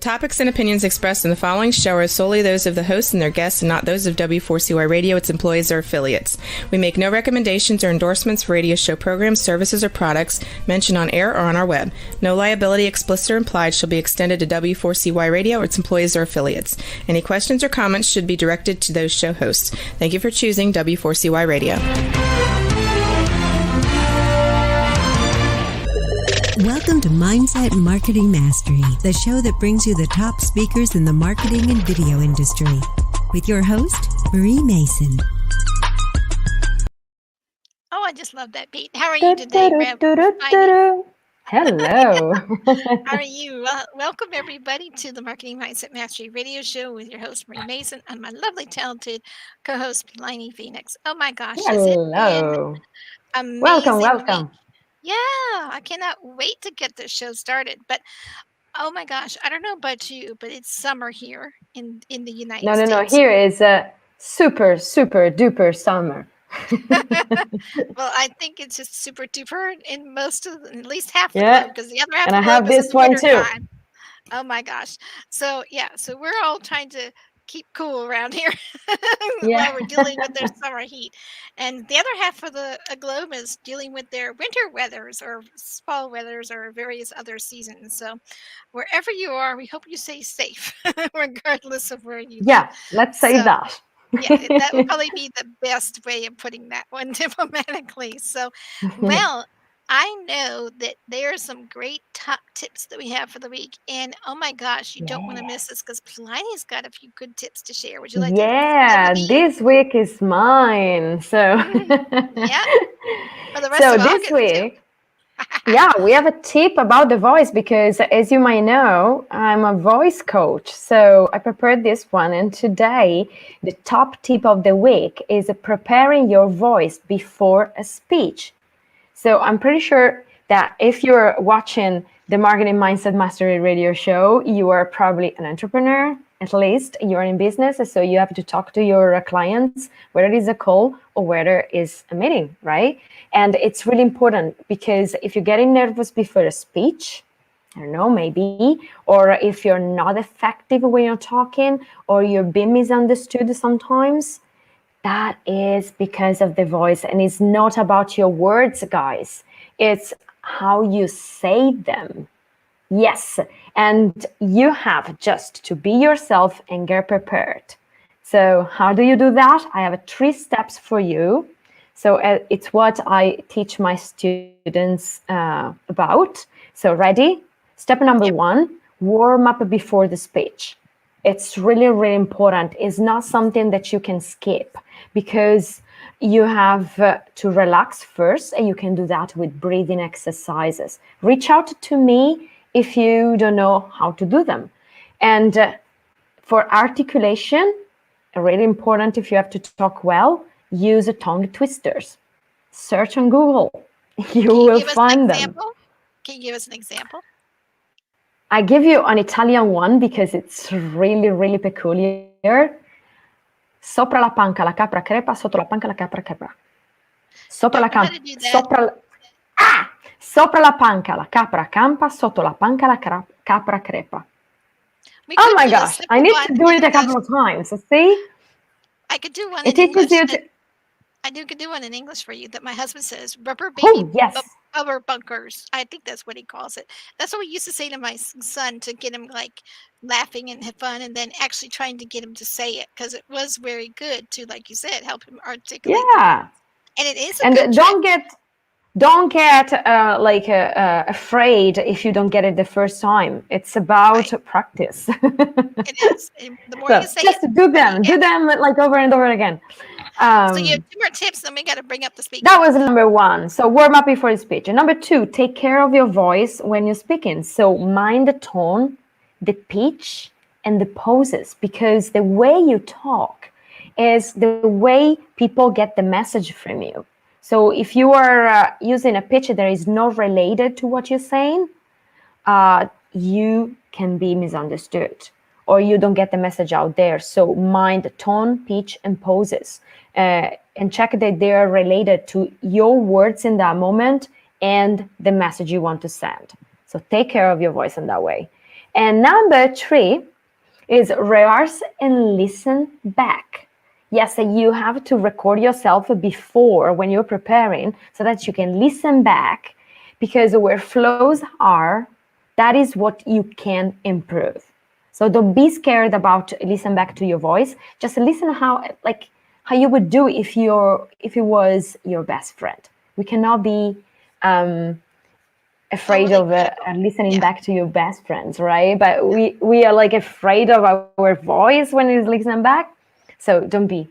topics and opinions expressed in the following show are solely those of the host and their guests and not those of W4CY Radio, its employees, or affiliates. We make no recommendations or endorsements for radio show programs, services, or products mentioned on air or on our web. No liability, explicit or implied, shall be extended to W4CY Radio or its employees or affiliates. Any questions or comments should be directed to those show hosts. Thank you for choosing W4CY Radio. Welcome to Mindset Marketing Mastery, the show that brings you the top speakers in the marketing and video industry. With your host, Marie Mason. Oh, I just love that beat. How are you today, Rev? Hello. How are you? Welcome, everybody, to the Marketing Mindset Mastery radio show with your host, Marie Mason, and my lovely, talented co-host, Plinny Phoenix. Oh, my gosh. Hello. Amazing Welcome. Week. Yeah, I cannot wait to get this show started. But, oh, my gosh, I don't know about you, but it's summer here in the United States. No. Here is a super duper summer. Well, I think it's just super duper in at least half the globe, because the other half and of the I have globe is this in the one winter too. time. Oh my gosh. So we're all trying to keep cool around here while we're dealing with their summer heat. And the other half of the globe is dealing with their winter weathers or fall weathers or various other seasons. So wherever you are, we hope you stay safe, regardless of where you live. Yeah, let's say that. Yeah, that would probably be the best way of putting that one diplomatically. So, well, I know that there are some great top tips that we have for the week. And oh my gosh, you don't want to miss this, because Pliny's got a few good tips to share. Would you like to Yeah, this week is mine. So yeah. For the rest so of this August, week, yeah, we have a tip about the voice, because as you might know, I'm a voice coach. So I prepared this one, and today the top tip of the week is preparing your voice before a speech. So I'm pretty sure that if you're watching the Marketing Mindset Mastery radio show, you are probably an entrepreneur. At least you're in business, so you have to talk to your clients, whether it is a call or whether it's a meeting, right? And it's really important, because if you're getting nervous before a speech, I don't know, maybe, or if you're not effective when you're talking, or you're being misunderstood sometimes, that is because of the voice. And it's not about your words, guys. It's how you say them. Yes, and you have just to be yourself and get prepared. So how do you do that? I have 3 steps for you. So it's what I teach my students about. So ready? Step number 1, warm up before the speech. It's really, really important. It's not something that you can skip, because you have to relax first, and you can do that with breathing exercises. Reach out to me if you don't know how to do them. And for articulation, really important, if you have to talk well, use tongue twisters. Search on Google. You will find them. Can you give us an example? I give you an Italian one because it's really, really peculiar. Sopra la panca la capra crepa, sotto la panca la capra crepa. Sopra la panca la capra campa, sotto la panca la capra crepa. Oh my gosh, I need to do it a couple of times. See? I could do one in English. I could do one in English for you that my husband says, rubber baby bubber bunkers. I think that's what he calls it. That's what we used to say to my son to get him like laughing and have fun, and then actually trying to get him to say it, because it was very good to, like you said, help him articulate. Yeah. And it is don't get afraid if you don't get it the first time. It's about practice. It is. The more you say just do them like over and over again. So you have 2 more tips, then we got to bring up the speaker. That was number 1. So warm up before the speech. And number 2, take care of your voice when you're speaking. So mind the tone, the pitch, and the poses, because the way you talk is the way people get the message from you. So if you are using a pitch that is not related to what you're saying, you can be misunderstood, or you don't get the message out there. So mind the tone, pitch, and poses, and check that they are related to your words in that moment and the message you want to send. So take care of your voice in that way. And number 3 is rehearse and listen back. Yes, you have to record yourself before when you're preparing so that you can listen back, because where flows are, that is what you can improve. So don't be scared about listen back to your voice. Just listen how you would do if it was your best friend. We cannot be afraid of listening back to your best friends, right? But we are like afraid of our voice when it's listening back. So don't be.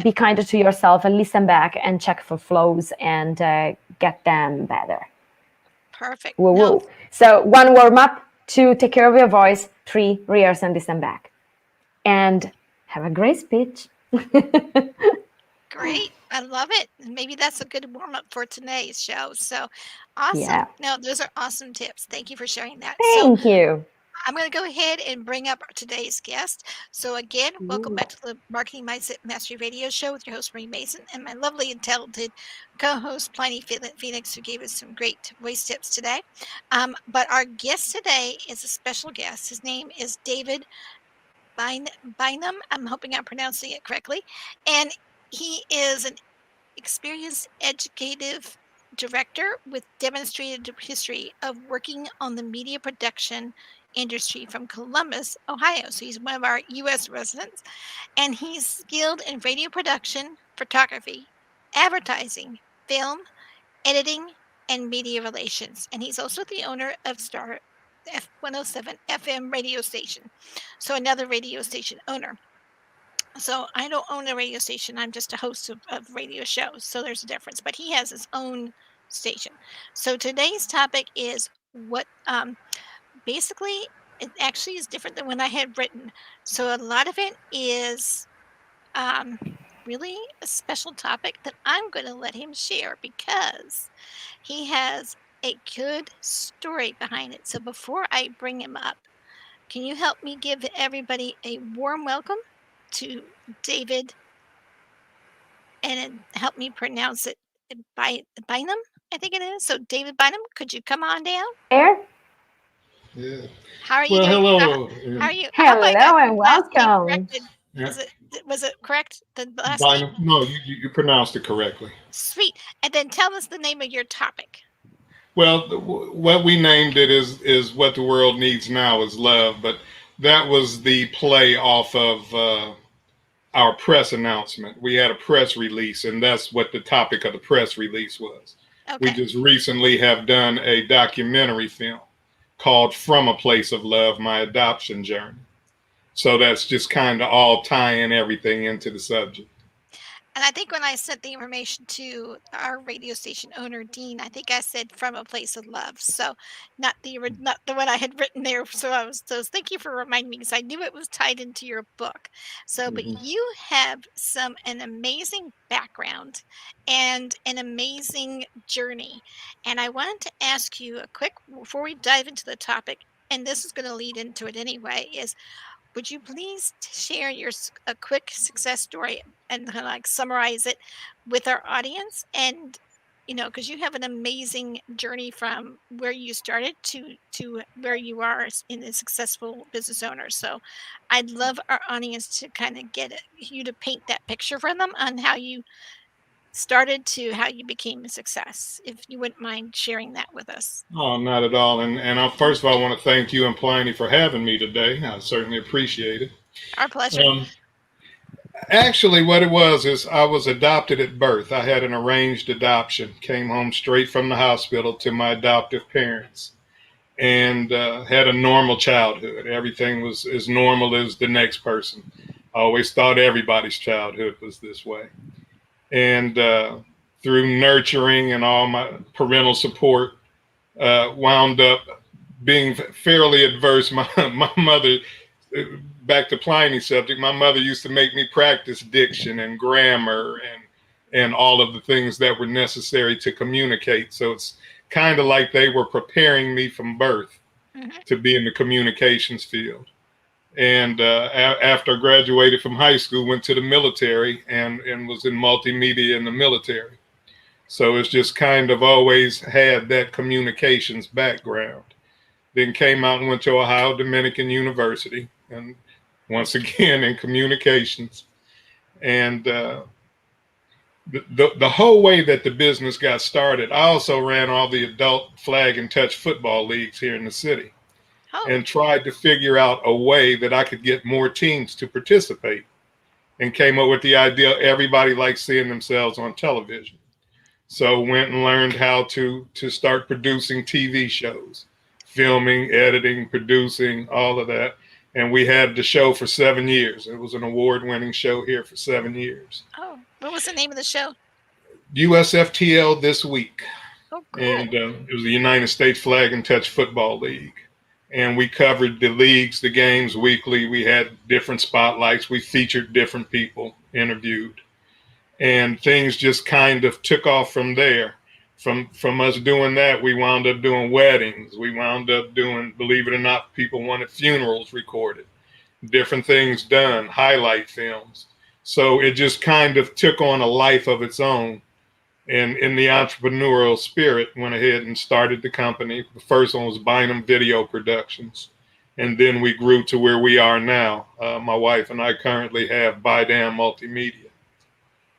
Be kinder to yourself and listen back and check for flows and get them better. Perfect. Woo woo. So 1, warm up. 2, take care of your voice. 3, rehearse and listen back. And have a great speech. Great. I love it. And maybe that's a good warm up for today's show. So awesome. Yeah. No, those are awesome tips. Thank you for sharing that. Thank you. I'm going to go ahead and bring up today's guest. So again, welcome back to the Marketing Mindset Mastery Radio Show with your host, Marie Mason, and my lovely and talented co-host, Plinny Phoenix, who gave us some great voice tips today. But our guest today is a special guest. His name is David Bynum. I'm hoping I'm pronouncing it correctly. And he is an experienced educative director with demonstrated history of working on the media production industry from Columbus, Ohio. So he's one of our U.S. residents, and he's skilled in radio production, photography, advertising, film, editing, and media relations. And he's also the owner of Star F107 FM radio station. So another radio station owner. So I don't own a radio station. I'm just a host of radio shows. So there's a difference. But he has his own station. So today's topic is what basically it actually is different than what I had written. So a lot of it is really a special topic that I'm going to let him share because he has a good story behind it. So before I bring him up, can you help me give everybody a warm welcome to David and help me pronounce it Bynum, I think it is. So David Bynum, could you come on down? There. Yeah. How are you doing? Hello. How are you? Hello and welcome. Yeah. Was it correct? The last Bynum? name? No, you pronounced it correctly. Sweet. And then tell us the name of your topic. Well, what we named it is what the world needs now is love, but that was the play off of our press announcement. We had a press release, and that's what the topic of the press release was. Okay. We just recently have done a documentary film called From a Place of Love, My Adoption Journey. So that's just kind of all tying everything into the subject. And I think when I sent the information to our radio station owner, Dean, I think I said From a Place of Love. So not the one I had written there. So thank you for reminding me because I knew it was tied into your book. So, but you have an amazing background and an amazing journey. And I wanted to ask you before we dive into the topic, and this is going to lead into it anyway, would you please share a quick success story and kind of summarize it with our audience? And, because you have an amazing journey from where you started to where you are in a successful business owner. So I'd love our audience to kind of get you to paint that picture for them on how you started to how you became a success, if you wouldn't mind sharing that with us. Oh, not at all. And first of all, I want to thank you and Plinny for having me today. I certainly appreciate it. Our pleasure. Actually, what it was is I was adopted at birth. I had an arranged adoption, came home straight from the hospital to my adoptive parents, and had a normal childhood. Everything was as normal as the next person. I always thought everybody's childhood was this way. And through nurturing and all my parental support, wound up being fairly adverse. My mother, back to Pliny's subject, my mother used to make me practice diction and grammar and all of the things that were necessary to communicate. So it's kind of like they were preparing me from birth to be in the communications field. And after I graduated from high school, went to the military and was in multimedia in the military. So it's just kind of always had that communications background. then came out and went to Ohio Dominican University, and once again in communications. And the whole way that the business got started, I also ran all the adult flag and touch football leagues here in the city, and tried to figure out a way that I could get more teams to participate, and came up with the idea everybody likes seeing themselves on television. So went and learned how to start producing TV shows, filming, editing, producing, all of that. And we had the show for 7 years. It was an award-winning show here for 7 years. Oh, what was the name of the show? USFTL This Week. Oh, cool. And it was the United States Flag and Touch Football League. And we covered the leagues, the games weekly. We had different spotlights. We featured different people, interviewed. And things just kind of took off from there. From us doing that, we wound up doing weddings. We wound up doing, believe it or not, people wanted funerals recorded, different things done, highlight films. So it just kind of took on a life of its own. And in the entrepreneurial spirit, went ahead and started the company. The first one was Bynum Video Productions. And then we grew to where we are now. My wife and I currently have Bynum Multimedia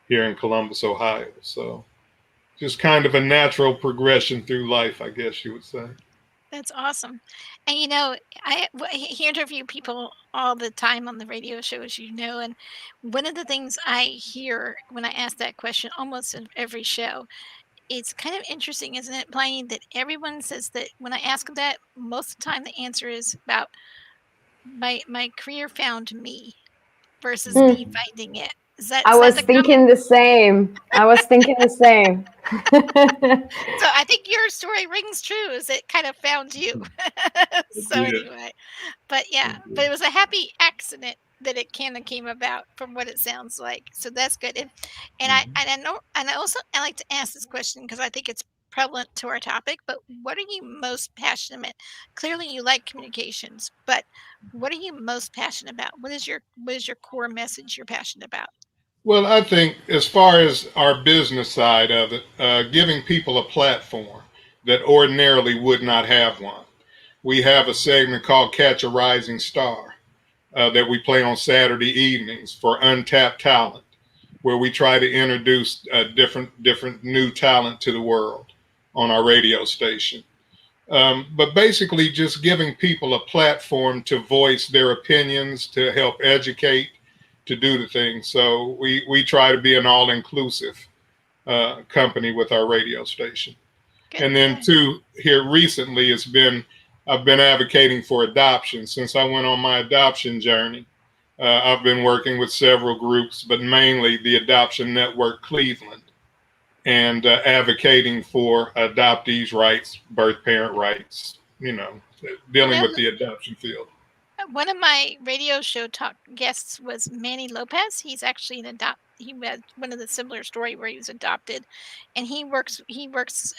here in Columbus, Ohio. So just kind of a natural progression through life, I guess you would say. That's awesome. And you know, I interview people all the time on the radio show, as you know, and one of the things I hear when I ask that question almost in every show, it's kind of interesting, isn't it, Blaine, that everyone says that when I ask them that, most of the time the answer is about my career found me versus me finding it. I was thinking the same. So I think your story rings true, is it kind of found you. So anyway, but it was a happy accident that it kind of came about from what it sounds like. So that's good. And I like to ask this question because I think it's prevalent to our topic, but what are you most passionate about? Clearly you like communications, but what are you most passionate about? What is your core message you're passionate about? Well, I think as far as our business side of it, giving people a platform that ordinarily would not have one. We have a segment called Catch a Rising Star that we play on Saturday evenings for untapped talent, where we try to introduce different new talent to the world on our radio station. But basically just giving people a platform to voice their opinions, to help educate, to do the things. So we try to be an all-inclusive company with our radio station. Good. And then too, here recently I've been advocating for adoption. Since I went on my adoption journey, I've been working with several groups, but mainly the Adoption Network Cleveland, and advocating for adoptees' rights, birth parent rights, dealing with the adoption field. One of my radio show talk guests was Manny Lopez. He's actually he had one of the similar story where he was adopted, and he works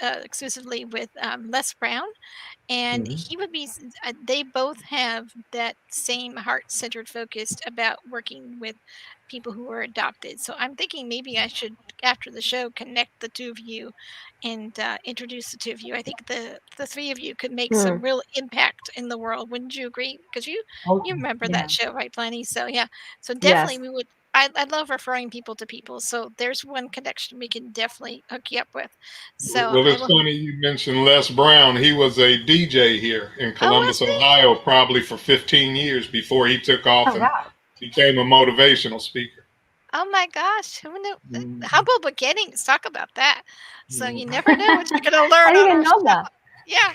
exclusively with Les Brown, and he would be. They both have that same heart-centered focus about working with people who are adopted. So I'm thinking maybe I should, after the show, connect the two of you and introduce the two of you. I think the three of you could make some real impact in the world. Wouldn't you agree? Because you remember that show, right, Plenty? So so definitely we would. I love referring people to people. So there's one connection we can definitely hook you up with. So well, it's funny you mentioned Les Brown. He was a DJ here in Columbus, Ohio, probably for 15 years before he took off and became a motivational speaker. Oh my gosh, who knew? How about beginnings? Talk about that. So you never know what you're going to learn. I didn't know that. Yeah,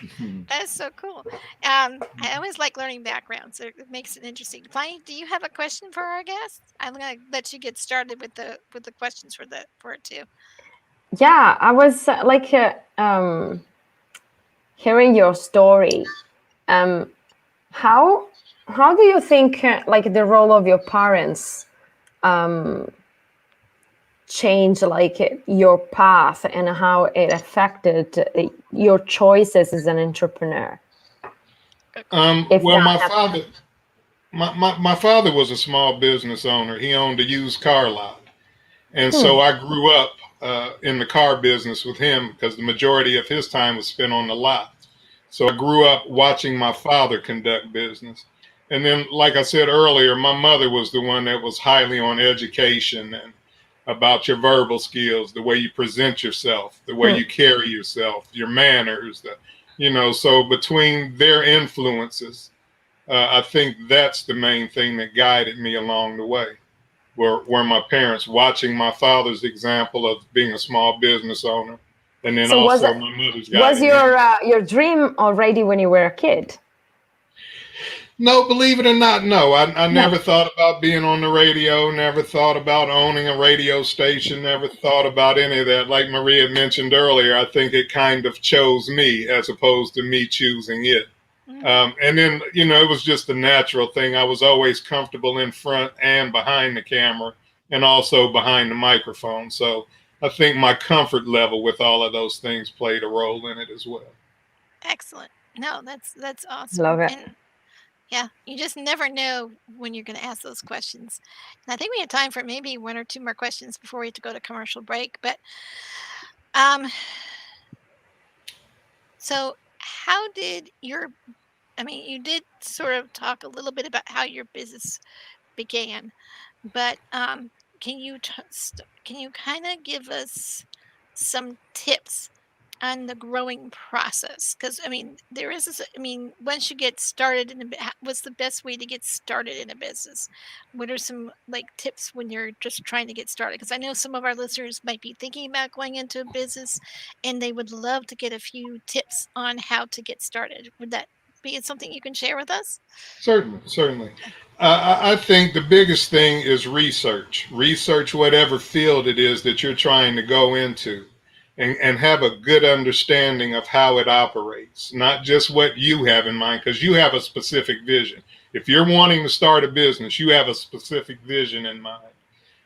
that is so cool. I always like learning backgrounds. So it makes it interesting. Plenty, do you have a question for our guest? I'm going to let you get started with the questions for it too. Yeah, I was hearing your story. How do you think the role of your parents change your path and how it affected your choices as an entrepreneur? Well, my father was a small business owner. He owned a used car lot, and so I grew up in the car business with him because the majority of his time was spent on the lot. So I grew up watching my father conduct business. And then, like I said earlier, my mother was the one that was highly on education and about your verbal skills, the way you present yourself, the way you carry yourself, your manners, so between their influences, I think that's the main thing that guided me along the way. Were my parents, watching my father's example of being a small business owner, and then So also my mother's was guiding your dream already when you were a kid? No, believe it or not, no. I No. never thought about being on the radio, never thought about owning a radio station, never thought about any of that. Like Maria mentioned earlier, I think it kind of chose me as opposed to me choosing it. And then, it was just a natural thing. I was always comfortable in front and behind the camera and also behind the microphone. So I think my comfort level with all of those things played a role in it as well. Excellent. No, that's awesome. Love it. And yeah, you just never know when you're going to ask those questions. And I think we have time for maybe one or two more questions before we have to go to commercial break. But so how did you did sort of talk a little bit about how your business began, but can you kind of give us some tips on the growing process? Because there is this, once you get started what's the best way to get started in a business? What are some tips when you're just trying to get started? Because I know some of our listeners might be thinking about going into a business and they would love to get a few tips on how to get started. Would that be something you can share with us? Certainly. I think the biggest thing is research. Research whatever field it is that you're trying to go into, and have a good understanding of how it operates, not just what you have in mind, because you have a specific vision. If you're wanting to start a business, you have a specific vision in mind,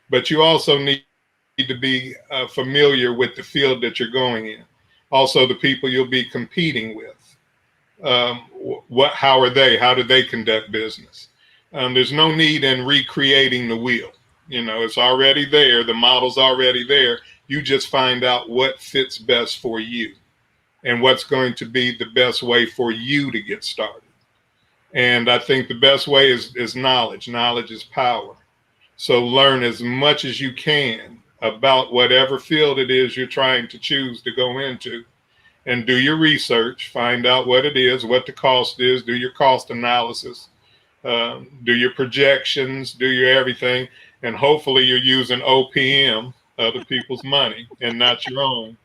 but you also need to be familiar with the field that you're going in. Also, the people you'll be competing with. How are they? How do they conduct business? There's no need in recreating the wheel. It's already there. The model's already there. You just find out what fits best for you and what's going to be the best way for you to get started. And I think the best way is knowledge. Knowledge is power. So learn as much as you can about whatever field it is you're trying to choose to go into, and do your research, find out what it is, what the cost is, do your cost analysis, do your projections, do your everything, and hopefully you're using OPM, other people's money, and not your own.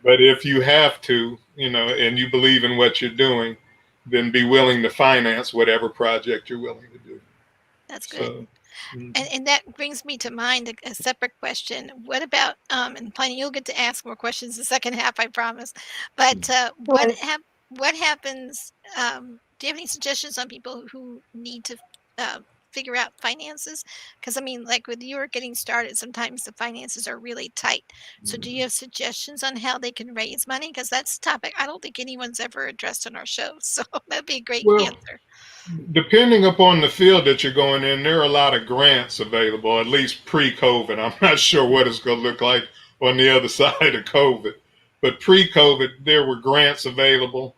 But if you have to, and you believe in what you're doing, then be willing to finance whatever project you're willing to do. That's good. And that brings me to mind a separate question. What about and Plinny, you'll get to ask more questions the second half, I promise. But what happens? Do you have any suggestions on people who need to figure out finances? Because like with you getting started, sometimes the finances are really tight. So do you have suggestions on how they can raise money? Because that's a topic I don't think anyone's ever addressed on our show. So that'd be a great answer. Depending upon the field that you're going in, there are a lot of grants available, at least pre-COVID. I'm not sure what it's going to look like on the other side of COVID. But pre-COVID, there were grants available.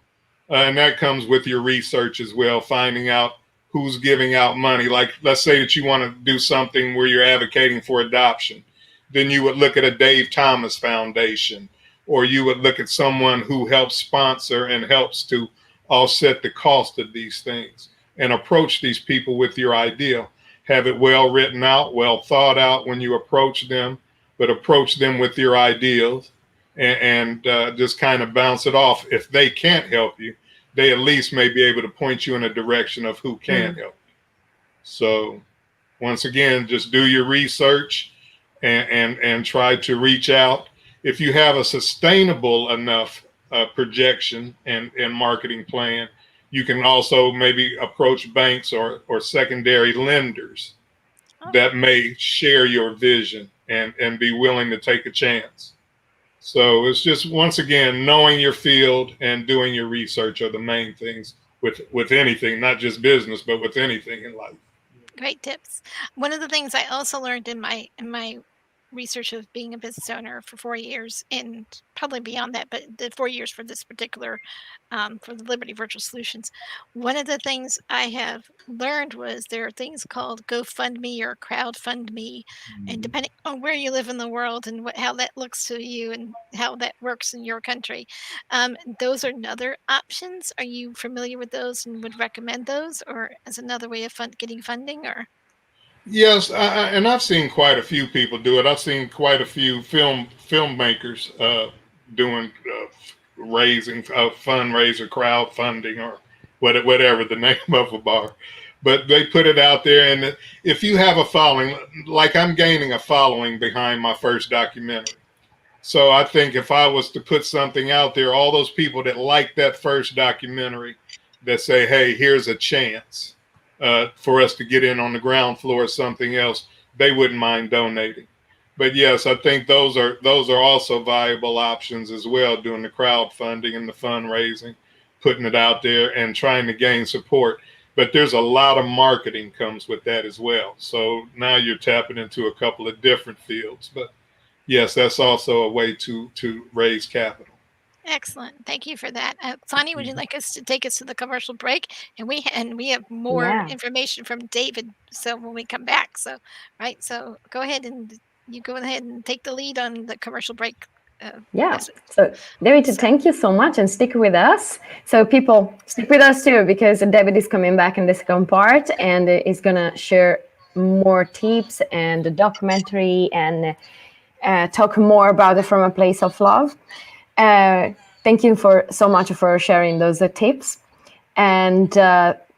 And that comes with your research as well, finding out who's giving out money. Like, let's say that you want to do something where you're advocating for adoption. Then you would look at a Dave Thomas Foundation, or you would look at someone who helps sponsor and helps to offset the cost of these things, and approach these people with your idea. Have it well written out, well thought out when you approach them, but approach them with your ideals, and just kind of bounce it off. If they can't help you, they at least may be able to point you in a direction of who can help you. So once again, just do your research and try to reach out. If you have a sustainable enough projection and marketing plan, you can also maybe approach banks or secondary lenders that may share your vision and be willing to take a chance. So it's just, once again, knowing your field and doing your research are the main things with anything, not just business, but with anything in life. Great tips. One of the things I also learned in my research of being a business owner for 4 years and probably beyond that, but the 4 years for this particular, for the Liberty Virtual Solutions, one of the things I have learned was there are things called GoFundMe or CrowdFundMe, and depending on where you live in the world and how that looks to you and how that works in your country, those are another options. Are you familiar with those and would recommend those, or as another way of getting funding, or? Yes, and I've seen quite a few people do it. I've seen quite a few filmmakers doing raising fundraiser, crowdfunding, or whatever the name of them are. But they put it out there, and if you have a following, like I'm gaining a following behind my first documentary. So I think if I was to put something out there, all those people that like that first documentary, that say, "Hey, here's a chance." For us to get in on the ground floor or something else, they wouldn't mind donating. But yes, I think those are also viable options as well, doing the crowdfunding and the fundraising, putting it out there and trying to gain support. But there's a lot of marketing comes with that as well. So now you're tapping into a couple of different fields. But yes, that's also a way to raise capital. Excellent. Thank you for that. Sonny, would you like us to take us to the commercial break? And we have more information from David. So when we come back, so go ahead and take the lead on the commercial break. So David, thank you so much, and stick with us. So people, stick with us too, because David is coming back in the second part and is gonna share more tips and the documentary and talk more about it from a place of love. Thank you so much for sharing those tips, and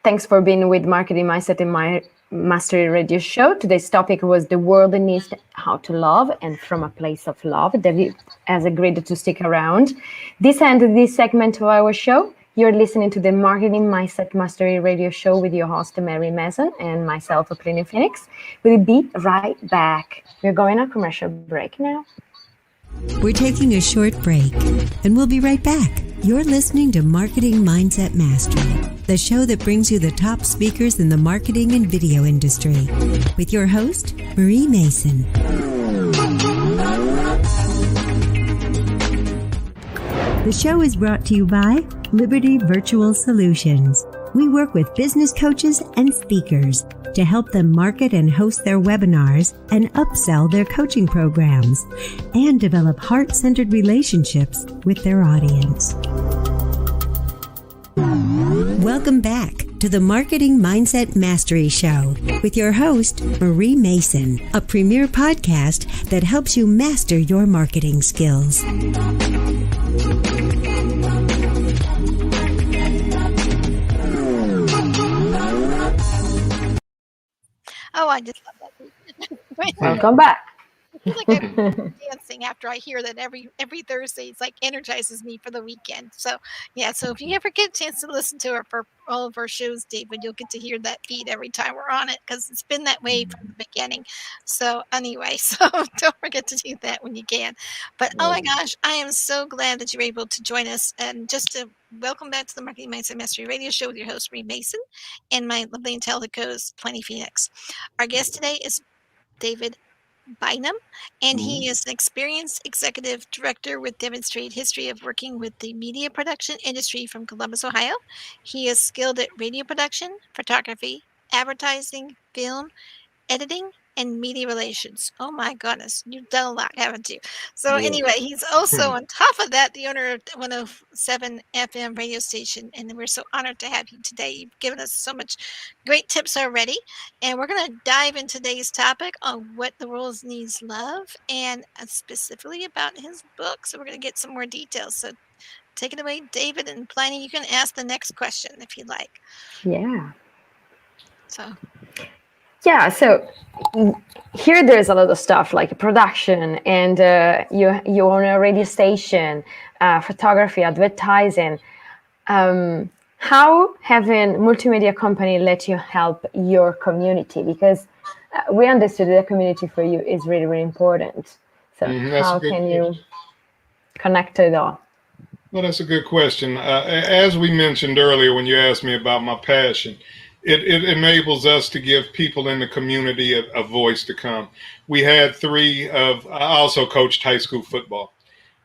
thanks for being with Marketing Mindset in my Mastery Radio Show. Today's topic was the world needs how to love, and from a place of love. David has agreed to stick around. This ended this segment of our show. You're listening to the Marketing Mindset Mastery Radio Show with your host, Mary Mason, and myself, Plinny Phoenix. We'll be right back. We're going on a commercial break now. We're taking a short break, and we'll be right back. You're listening to Marketing Mindset Mastery, the show that brings you the top speakers in the marketing and video industry, with your host, Marie Mason. The show is brought to you by Liberty Virtual Solutions. We work with business coaches and speakers to help them market and host their webinars and upsell their coaching programs and develop heart-centered relationships with their audience. Welcome back to the Marketing Mindset Mastery Show with your host, Marie Mason, a premier podcast that helps you master your marketing skills. Oh, I just love that. Welcome back. I feel like I'm dancing after I hear that every Thursday. It's like energizes me for the weekend. So yeah, so if you ever get a chance to listen to her for all of our shows, David, you'll get to hear that feed every time we're on it, because it's been that way from the beginning. So anyway, so don't forget to do that when you can. But oh my gosh, I am so glad that you're able to join us, and just to welcome back to the Marketing Mindset Mastery Radio Show with your host, Marie Mason, and my lovely and talented co-host, Plinny Phoenix. Our guest today is David Bynum, and he is an experienced executive director with demonstrated history of working with the media production industry from Columbus, Ohio. He is skilled at radio production, photography, advertising, film, editing, and media relations. Oh my goodness, you've done a lot, haven't you? So anyway, he's also on top of that the owner of 107 FM radio station, and we're so honored to have you today. You've given us so much great tips already, and we're going to dive into today's topic on what the world needs love, and specifically about his book. So we're going to get some more details. So take it away, David, and Plinny, you can ask the next question if you'd like. So here there's a lot of stuff like production, and you own a radio station, photography, advertising. How having multimedia company let you help your community? Because we understood that the community for you is really, really important. So how can you connect it all? Well, that's a good question. As we mentioned earlier, when you asked me about my passion, it enables us to give people in the community a voice to come. We had I also coached high school football.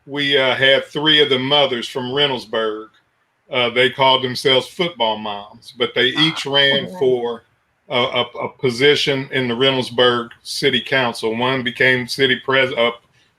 We had three of the mothers from Reynoldsburg. They called themselves football moms, but they each ran for a position in the Reynoldsburg City Council. One became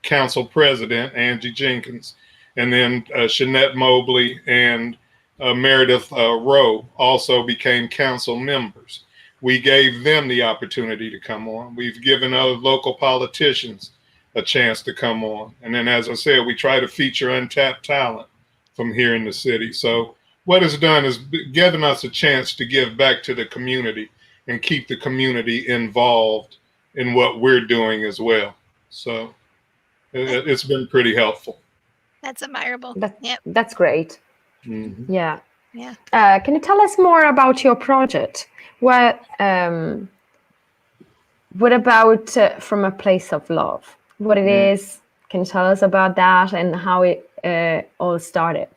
council president, Angie Jenkins, and then Shanette Mobley and Meredith Rowe also became council members. We gave them the opportunity to come on. We've given other local politicians a chance to come on. And then, as I said, we try to feature untapped talent from here in the city. So what it's done is given us a chance to give back to the community and keep the community involved in what we're doing as well. So it's been pretty helpful. That's admirable. That's great. Mm-hmm. Yeah. Yeah. Can you tell us more about your project? What about From a Place of Love? What it is? Can you tell us about that and how it all started?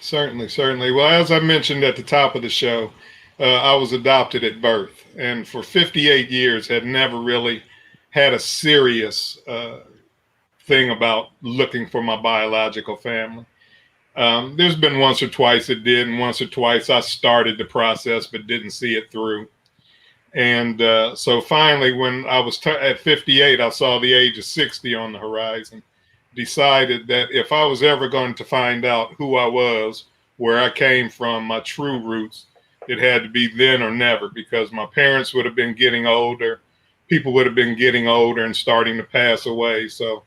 Certainly. Well, as I mentioned at the top of the show, I was adopted at birth, and for 58 years had never really had a serious thing about looking for my biological family. There's been once or twice it did, and once or twice I started the process but didn't see it through. And so finally, when I was at 58, I saw the age of 60 on the horizon, decided that if I was ever going to find out who I was, where I came from, my true roots, it had to be then or never, because my parents would have been getting older. People would have been getting older and starting to pass away. So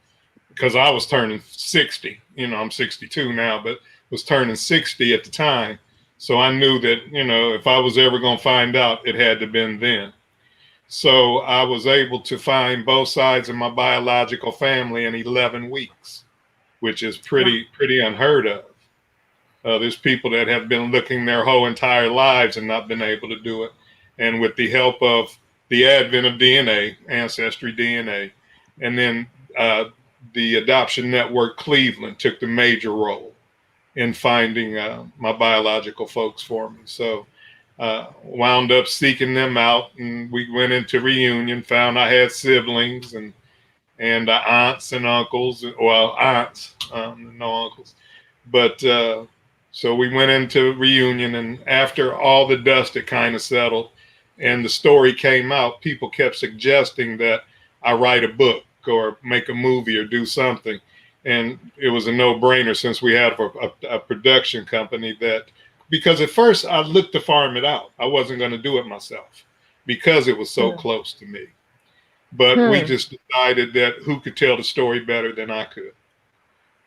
because I was turning 60, I'm 62 now, but was turning 60 at the time. So I knew that, if I was ever going to find out, it had to have been then. So I was able to find both sides of my biological family in 11 weeks, which is pretty unheard of. There's people that have been looking their whole entire lives and not been able to do it. And with the help of the advent of DNA, Ancestry DNA, and then the Adoption Network Cleveland took the major role in finding my biological folks for me. So wound up seeking them out, and we went into reunion, found I had siblings and aunts and uncles. Well, aunts, no uncles. But so we went into reunion, and after all the dust had kind of settled and the story came out, people kept suggesting that I write a book or make a movie or do something. And it was a no-brainer, since we had a production company, because at first I looked to farm it out. I wasn't going to do it myself because it was so close to me. But we just decided that who could tell the story better than I could.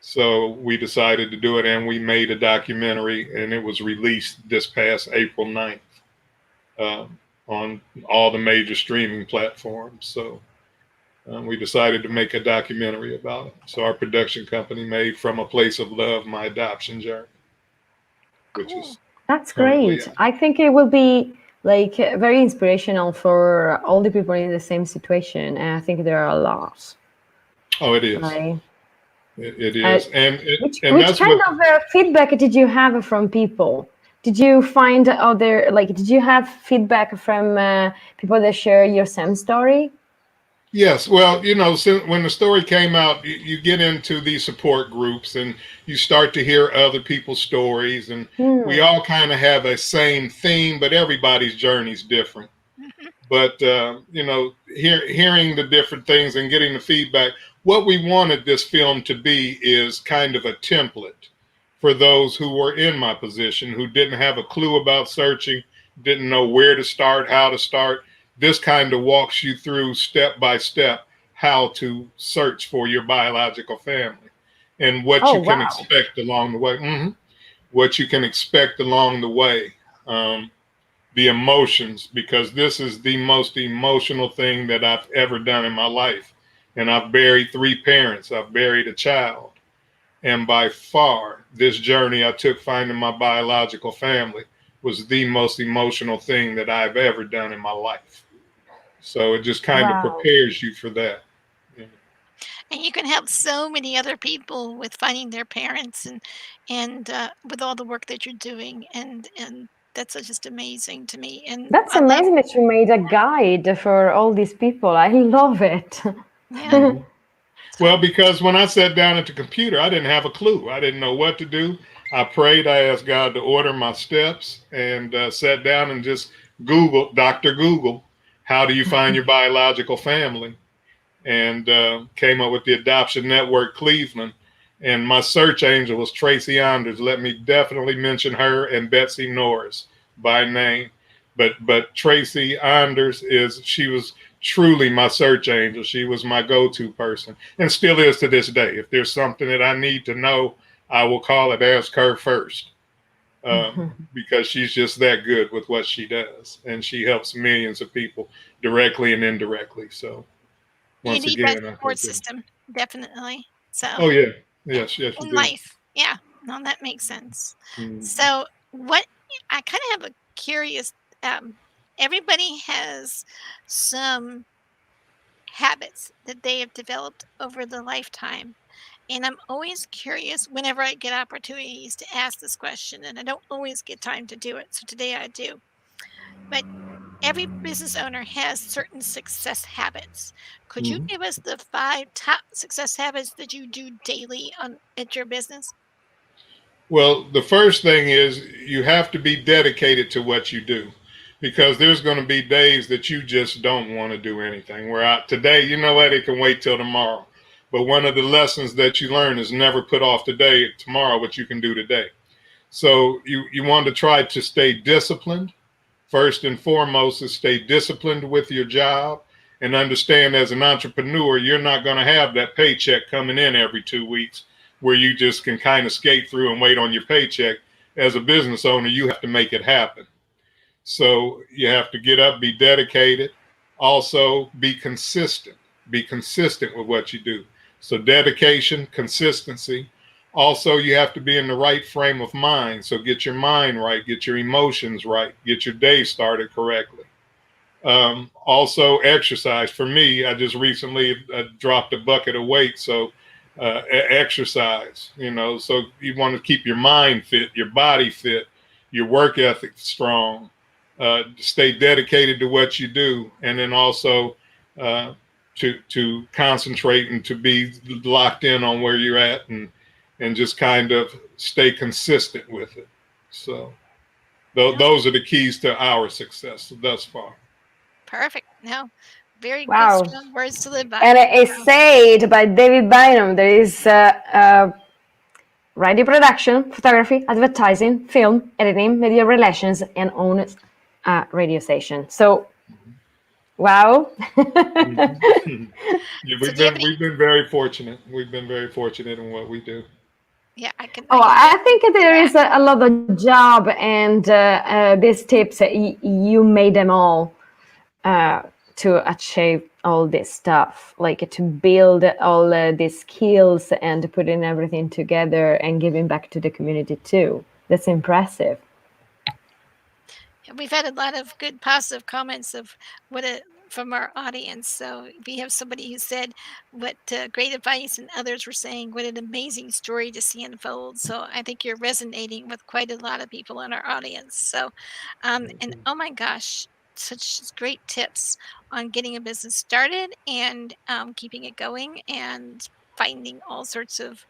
So we decided to do it, and we made a documentary, and it was released this past April 9th on all the major streaming platforms. So we decided to make a documentary about it. So our production company made From a Place of Love, My Adoption Journey. That's great. I think it will be very inspirational for all the people in the same situation. And I think there are a lot. Oh, it is. It is. Which kind of feedback did you have from people? Did you find did you have feedback from people that share your same story? Yes. Well, when the story came out, you get into these support groups and you start to hear other people's stories, and we all kind of have a same theme, but everybody's journey is different. But, hearing the different things and getting the feedback, what we wanted this film to be is kind of a template for those who were in my position, who didn't have a clue about searching, didn't know where to start, how to start. This kind of walks you through step by step how to search for your biological family and what you can expect along the way. What you can expect along the way. The emotions, because this is the most emotional thing that I've ever done in my life. And I've buried 3 parents. I've buried a child. And by far, this journey I took finding my biological family was the most emotional thing that I've ever done in my life. So it just kind of prepares you for that. And you can help so many other people with finding their parents and with all the work that you're doing. And That's just amazing to me. And That's I love, amazing that you made a guide for all these people. I love it. yeah. Well, because when I sat down at the computer, I didn't have a clue. I didn't know what to do. I prayed. I asked God to order my steps, and sat down and just Googled, Dr. Google, how do you find your biological family? And came up with the Adoption Network Cleveland. And my search angel was Tracy Anders. Let me definitely mention her and Betsy Norris by name. But Tracy Anders she was truly my search angel. She was my go-to person, and still is to this day. If there's something that I need to know, I will call it, ask her first, because she's just that good with what she does, and she helps millions of people directly and indirectly. So You once need that again, I support thank you. system, definitely. So, Oh yeah, yeah, yes, yes, you in do. life. Yeah, no, that makes sense. Mm-hmm. So, what I kind of have a curious, um, everybody has some habits that they have developed over the lifetime. And I'm always curious whenever I get opportunities to ask this question, and I don't always get time to do it. So today I do. But every business owner has certain success habits. Could you give us the 5 top success habits that you do daily at your business? Well, the first thing is you have to be dedicated to what you do, because there's going to be days that you just don't want to do anything. Where today, you know what, it can wait till tomorrow. But one of the lessons that you learn is never put off tomorrow what you can do today. So you want to try to stay disciplined. First and foremost is stay disciplined with your job, and understand as an entrepreneur, you're not going to have that paycheck coming in every 2 weeks where you just can kind of skate through and wait on your paycheck. As a business owner, you have to make it happen. So you have to get up, be dedicated, also be consistent. Be consistent with what you do. So dedication, consistency. Also, you have to be in the right frame of mind. So get your mind right, get your emotions right, get your day started correctly. Also, exercise. For me, I just recently dropped a bucket of weight. So exercise, so you want to keep your mind fit, your body fit, your work ethic strong, stay dedicated to what you do, and then also to concentrate and to be locked in on where you're at, and just kind of stay consistent with it. So those are the keys to our success thus far. Perfect. No, very good, Wow. strong words to live by. And it's said by David Bynum, there is radio production, photography, advertising, film, editing, media relations, and own a radio station. So, wow. Yeah, So, do you have any? we've been very fortunate. We've been very fortunate in what we do. Yeah, I can. Oh, I can I think definitely see there that. is a lot of job, and these tips, you made them all to achieve all this stuff, like to build all these skills and putting everything together and giving back to the community too. That's impressive. We've had a lot of good positive comments of from our audience. So we have somebody who said what great advice, and others were saying what an amazing story to see unfold. So I think you're resonating with quite a lot of people in our audience. So, and oh my gosh, such great tips on getting a business started and keeping it going and finding all sorts of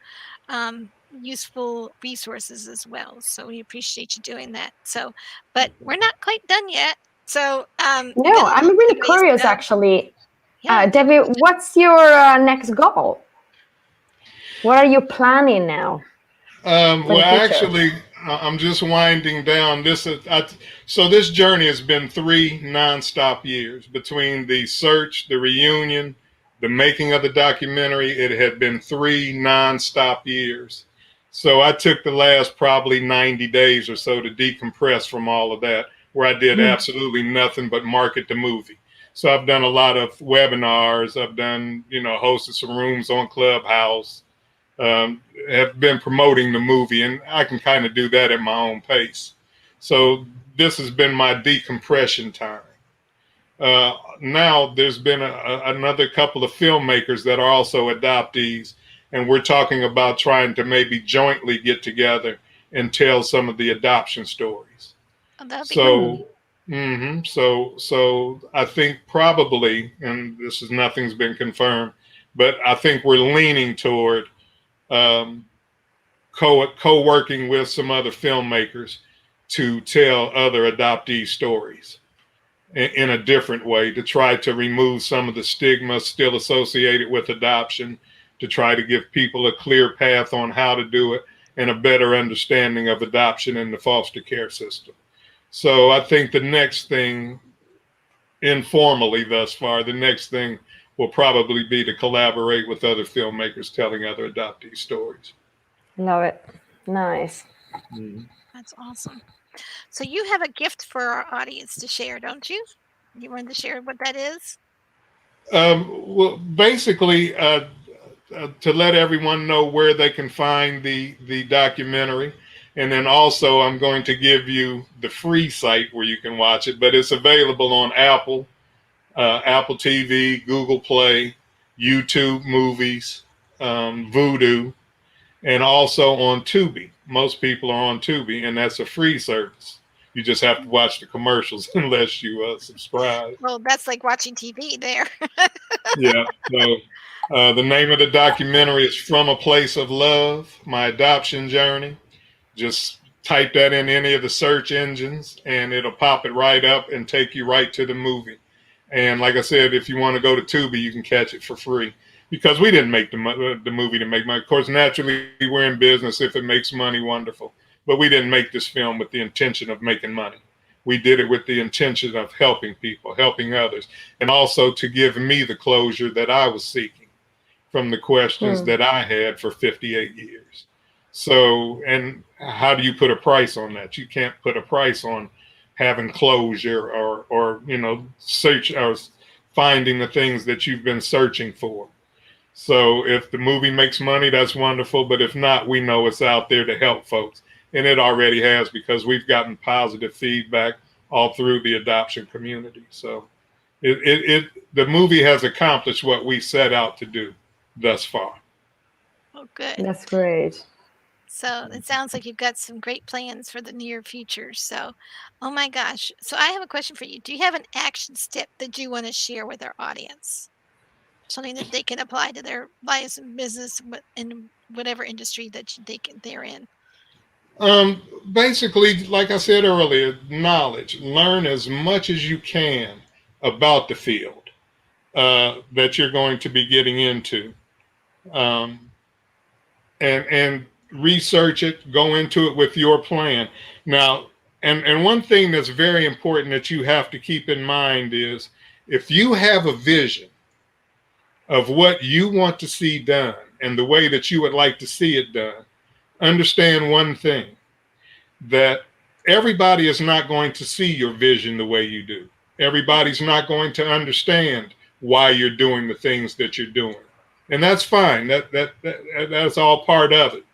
useful resources as well. So we appreciate you doing that. So, but we're not quite done yet. So we No, got a I'm little bit really of ways to curious go. actually. Yeah, good Debbie, question. what's your next goal? What are you planning now for Well, the future? actually, I'm just winding down. So this journey has been 3 nonstop years between the search, the reunion, the making of the documentary. It had been 3 nonstop years. So I took the last probably 90 days or so to decompress from all of that, where I did absolutely nothing but market the movie. So I've done a lot of webinars. I've done, hosted some rooms on Clubhouse, have been promoting the movie, and I can kind of do that at my own pace. So this has been my decompression time. Now there's been another couple of filmmakers that are also adoptees, and we're talking about trying to maybe jointly get together and tell some of the adoption stories. Oh, that'd be So, so I think probably, and this is nothing's been confirmed, but I think we're leaning toward um, co-working with some other filmmakers to tell other adoptee stories in a different way, to try to remove some of the stigma still associated with adoption, to try to give people a clear path on how to do it and a better understanding of adoption in the foster care system. So I think the next thing, informally thus far, the next thing will probably be to collaborate with other filmmakers telling other adoptee stories. Love it. Nice. That's awesome. So you have a gift for our audience to share, don't you? You wanted to share what that is? Well, basically, to let everyone know where they can find the documentary, and then also I'm going to give you the free site where you can watch it. But it's available on Apple, Apple TV, Google Play, YouTube Movies, Vudu, and also on Tubi. Most people are on Tubi, and that's a free service. You just have to watch the commercials unless you subscribe. Well, that's like watching TV there. Yeah. So the name of the documentary is From a Place of Love, My Adoption Journey. Just type that in any of the search engines and it'll pop it right up and take you right to the movie. And like I said, if you want to go to Tubi, you can catch it for free because we didn't make the movie to make money. Of course, naturally, we're in business. If it makes money, wonderful. But we didn't make this film with the intention of making money. We did it with the intention of helping people, helping others, and also to give me the closure that I was seeking from the questions that I had for 58 years. So, and how do you put a price on that? You can't put a price on having closure or search or finding the things that you've been searching for. So if the movie makes money, that's wonderful. But if not, we know it's out there to help folks. And it already has because we've gotten positive feedback all through the adoption community. So the movie has accomplished what we set out to do thus far. Oh, good. That's great. So it sounds like you've got some great plans for the near future. So, oh my gosh. So I have a question for you. Do you have an action step that you want to share with our audience? Something that they can apply to their lives and business in whatever industry that they're in. Basically, like I said earlier, knowledge. Learn as much as you can about the field that you're going to be getting into, and research it. Go into it with your plan. Now, and one thing that's very important that you have to keep in mind is if you have a vision of what you want to see done and the way that you would like to see it done, understand one thing, that everybody is not going to see your vision the way you do. Everybody's not going to understand why you're doing the things that you're doing. And that's fine. That's all part of it.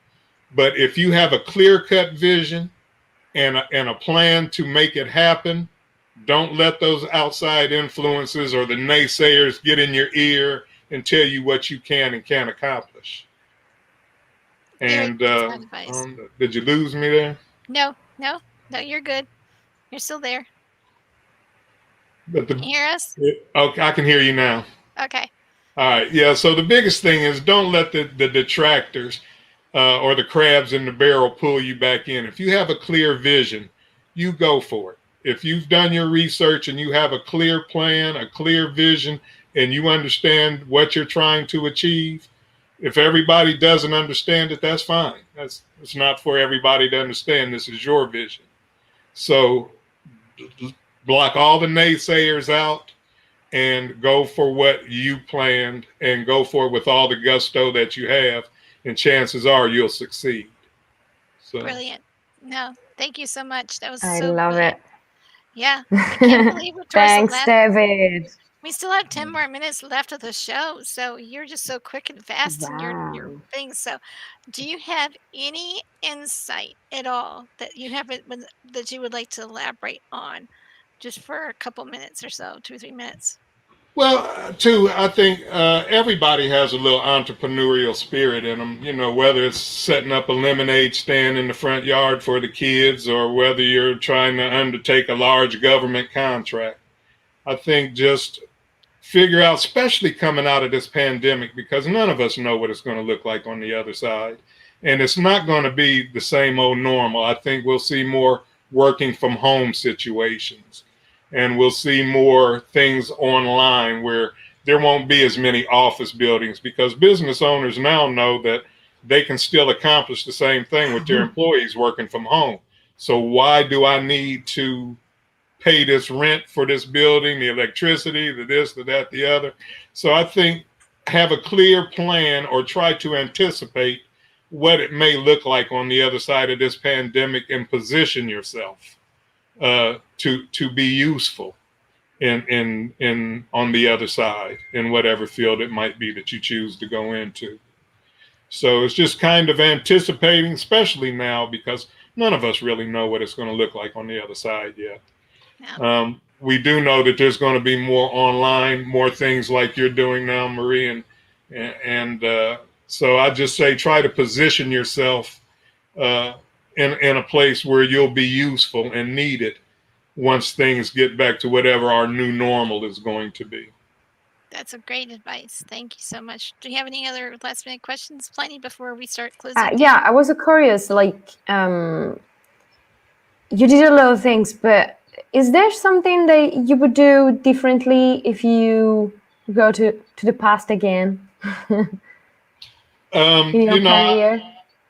But if you have a clear-cut vision and a plan to make it happen, don't let those outside influences or the naysayers get in your ear and tell you what you can and can't accomplish. And did you lose me there? No, you're good. You're still there. But can you hear us? Okay, I can hear you now. Okay. All right. Yeah. So the biggest thing is don't let the detractors or the crabs in the barrel pull you back in. If you have a clear vision, you go for it. If you've done your research and you have a clear plan, a clear vision, and you understand what you're trying to achieve, if everybody doesn't understand it, that's fine. It's not for everybody to understand. This is your vision. So block all the naysayers out and go for what you planned and go for it with all the gusto that you have, and chances are you'll succeed. So brilliant. No, thank you so much. That was I so love brilliant. it. Yeah, I can't believe we're towards Thanks, David. We still have 10 more minutes left of the show, so you're just so quick and fast in your Wow. things. So, do you have any insight at all that you haven't that you would like to elaborate on, just for a couple minutes or so, 2 or 3 minutes? Well, too, I think everybody has a little entrepreneurial spirit in them, whether it's setting up a lemonade stand in the front yard for the kids or whether you're trying to undertake a large government contract. I think just figure out, especially coming out of this pandemic, because none of us know what it's going to look like on the other side. And it's not going to be the same old normal. I think we'll see more working from home situations, and we'll see more things online where there won't be as many office buildings, because business owners now know that they can still accomplish the same thing with their employees working from home. So why do I need to pay this rent for this building, the electricity, the this, the that, the other? So I think have a clear plan or try to anticipate what it may look like on the other side of this pandemic and position yourself to be useful in on the other side in whatever field it might be that you choose to go into. So it's just kind of anticipating, especially now, because none of us really know what it's going to look like on the other side yet. Yeah. We do know that there's going to be more online, more things like you're doing now, Marie, and so I just say try to position yourself in a place where you'll be useful and needed once things get back to whatever our new normal is going to be. That's a great advice. Thank you so much. Do you have any other last minute questions, Plenty, before we start closing down? Yeah, I was curious, like, you did a lot of things, but is there something that you would do differently if you go to the past again? In your career?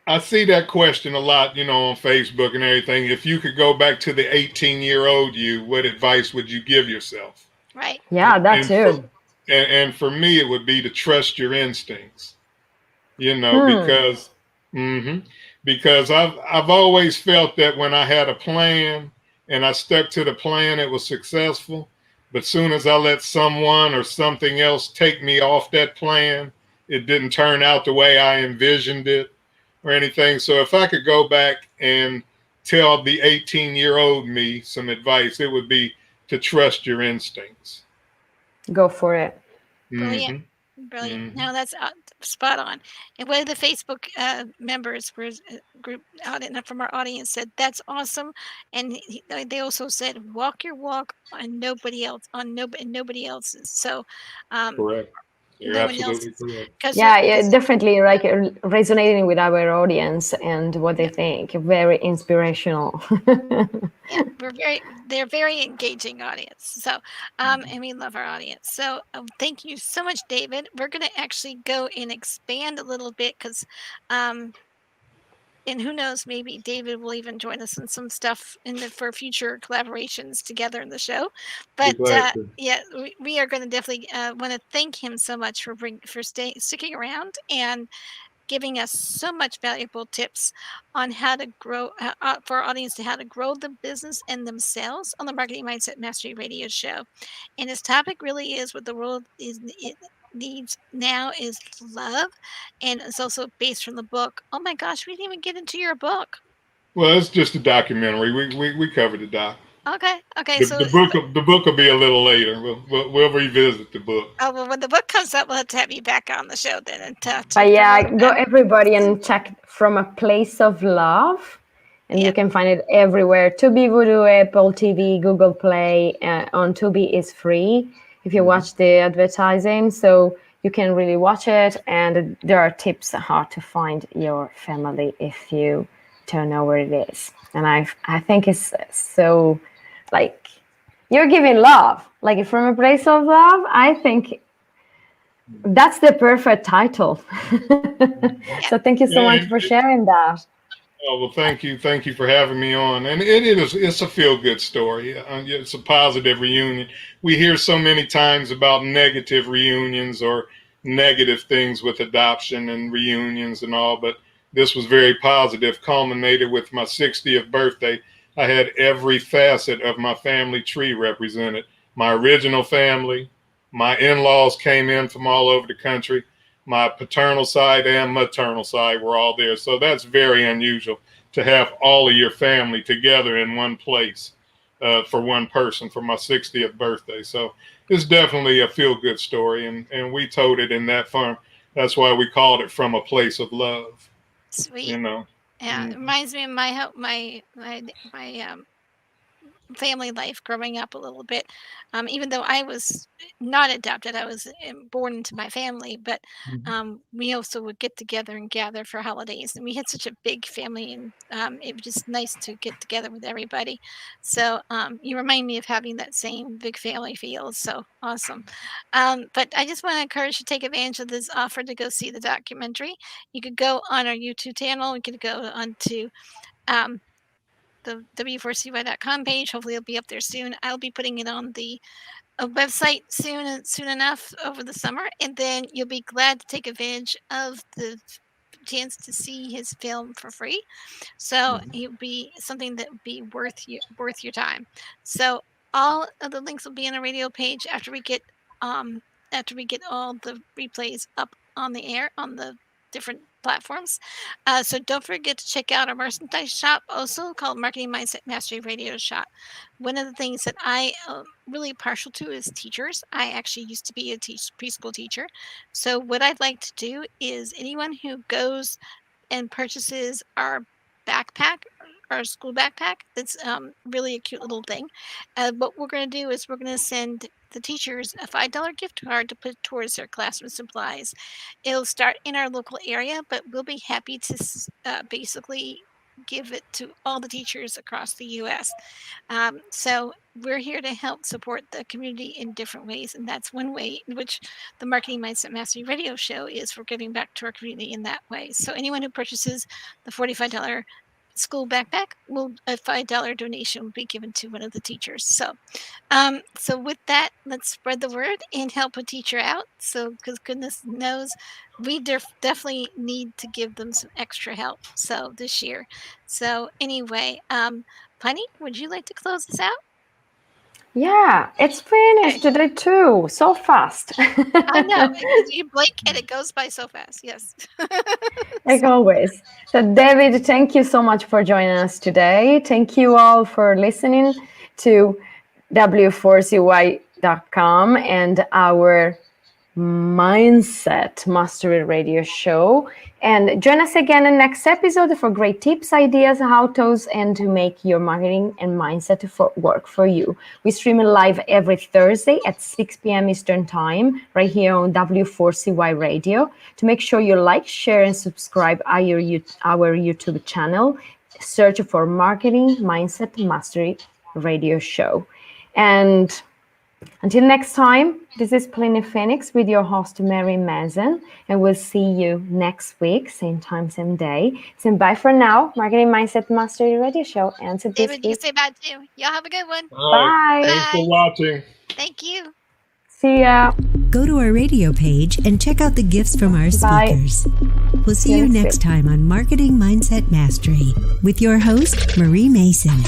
I see that question a lot, on Facebook and everything. If you could go back to the 18-year-old you, what advice would you give yourself? Right. Yeah, that too. And for me, it would be to trust your instincts, because I've always felt that when I had a plan and I stuck to the plan, it was successful. But soon as I let someone or something else take me off that plan, it didn't turn out the way I envisioned it or anything. So if I could go back and tell the 18-year-old me some advice, it would be to trust your instincts. Go for it. Brilliant. Brilliant. No, that's spot on. And one of the Facebook members for group from our audience said, "That's awesome." And they also said, "Walk your walk on nobody else's." So, correct. You're no absolutely correct. Yeah, definitely like resonating with our audience and what they think. Very inspirational. Yeah, they're very engaging audience. So, and we love our audience. So, thank you so much, David. We're going to actually go and expand a little bit because, and who knows, maybe David will even join us in some stuff for future collaborations together in the show. But yeah, we are going to definitely want to thank him so much for sticking around and giving us so much valuable tips on how to grow for our audience, to how to grow the business and themselves on the Marketing Mindset Mastery Radio Show. And his topic really is what the world needs now is love, and it's also based from the book. Oh my gosh, we didn't even get into your book. Well, it's just a documentary. We covered the doc. Okay. The book will be a little later. We'll revisit the book. Oh, well, when the book comes up, we'll have to have you back on the show then. And but yeah, go everybody and check From a Place of Love. And you can find it everywhere. Tubi, Voodoo, Apple TV, Google Play. On Tubi is free if you watch the advertising. So you can really watch it. And there are tips on how to find your family if you don't know where it is. And I think it's so, like, you're giving love. Like, From a Place of Love, I think that's the perfect title. So thank you so much for sharing that. Oh, well, thank you. Thank you for having me on. And it's a feel-good story. It's a positive reunion. We hear so many times about negative reunions or negative things with adoption and reunions and all, but this was very positive, culminated with my 60th birthday. I had every facet of my family tree represented. My original family, my in-laws came in from all over the country. My paternal side and maternal side were all there. So that's very unusual to have all of your family together in one place. for one person for my 60th birthday. So it's definitely a feel-good story, and we told it in that form. That's why we called it From a Place of Love. Sweet. You know. Yeah, it reminds me of my family life growing up a little bit. Even though I was not adopted, I was born into my family, but we also would get together and gather for holidays. And we had such a big family, and it was just nice to get together with everybody. So you remind me of having that same big family feel. So awesome. But I just want to encourage you to take advantage of this offer to go see the documentary. You could go on our YouTube channel. You could go onto the W4CY.com page. Hopefully it'll be up there soon. I'll be putting it on the website soon enough over the summer, and then you'll be glad to take advantage of the chance to see his film for free. So it'll be something that would be worth your time. So all of the links will be on a radio page after we get all the replays up on the air on the different platforms. So don't forget to check out our merchandise shop, also called Marketing Mindset Mastery Radio Shop. One of the things that I really partial to is teachers. I actually used to be a preschool teacher. So what I'd like to do is anyone who goes and purchases our backpack, our school backpack, that's really a cute little thing. What we're going to do is we're going to send the teachers a $5 gift card to put towards their classroom supplies. It'll start in our local area, but we'll be happy to basically give it to all the teachers across the U.S. So we're here to help support the community in different ways, and that's one way in which the Marketing Mindset Mastery Radio Show is for giving back to our community in that way. So anyone who purchases the $45 school backpack, a $5 donation will be given to one of the teachers. So with that, let's spread the word and help a teacher out. So, because goodness knows, we definitely need to give them some extra help. So this year. So anyway, Plinny, would you like to close this out? Yeah, it's finished today too. So fast. I know. You blink and it goes by so fast. Yes. Like always. So David, thank you so much for joining us today. Thank you all for listening to W4CY.com and our Mindset Mastery Radio Show. And join us again in the next episode for great tips, ideas, how-tos, and to make your marketing and mindset work for you. We stream it live every Thursday at 6 p.m. Eastern Time, right here on W4CY Radio. To make sure you like, share, and subscribe our YouTube channel, search for Marketing Mindset Mastery Radio Show. And until next time, this is Plinny Phoenix with your host, Mary Mason, and we'll see you next week, same time, same day. So bye for now, Marketing Mindset Mastery Radio Show. And so David, you say bye too. Y'all have a good one. Bye. Thanks for watching. Thank you. See ya. Go to our radio page and check out the gifts from our speakers. We'll see you next time on Marketing Mindset Mastery with your host, Marie Mason.